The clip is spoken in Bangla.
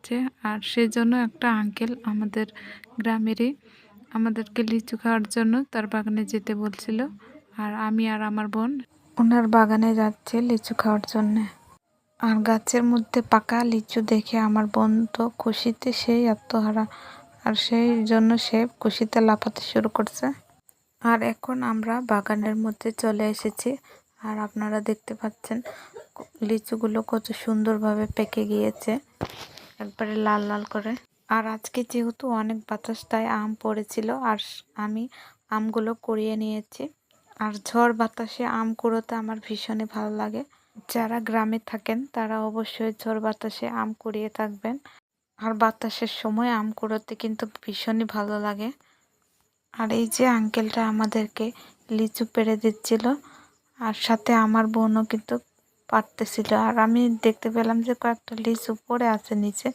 হচ্ছে। আর সেজন্য একটা আঙ্কেল আমাদের গ্রামেরই আমাদেরকে লিচু খাওয়ার জন্য তার বাগানে যেতে বলছিল। আর আমি আর আমার বোন ওনার বাগানে যাচ্ছে লিচু খাওয়ার জন্যে। আর গাছের মধ্যে পাকা লিচু দেখে আমার বোন তো খুশিতে সেই আত্মহারা। আর সেই জন্য সে খুশিতে লাফাতে শুরু করছে। আর এখন আমরা বাগানের মধ্যে চলে এসেছি। আর আপনারা দেখতে পাচ্ছেন লিচুগুলো কত সুন্দরভাবে পেকে গিয়েছে, একবারে লাল লাল করে। আর আজকে যেহেতু অনেক বাতাস তাই আম পড়েছিল, আর আমি আমগুলো কুড়িয়ে নিয়েছি। আর ঝড় বাতাসে আম কুড়োতে আমার ভীষণই ভালো লাগে। যারা গ্রামে থাকেন তারা অবশ্যই ঝড় বাতাসে আম কুড়িয়ে থাকবেন। আর বাতাসের সময় আম কুড়োতে কিন্তু ভীষণই ভালো লাগে। আর এই যে আঙ্কেলটা আমাদেরকে লিচু পেড়ে দিচ্ছিল, আর সাথে আমার বোনও কিন্তু পারতেছিল। আর আমি দেখতে পেলাম যে কয়েকটা লিচু পড়ে আছে নিচে।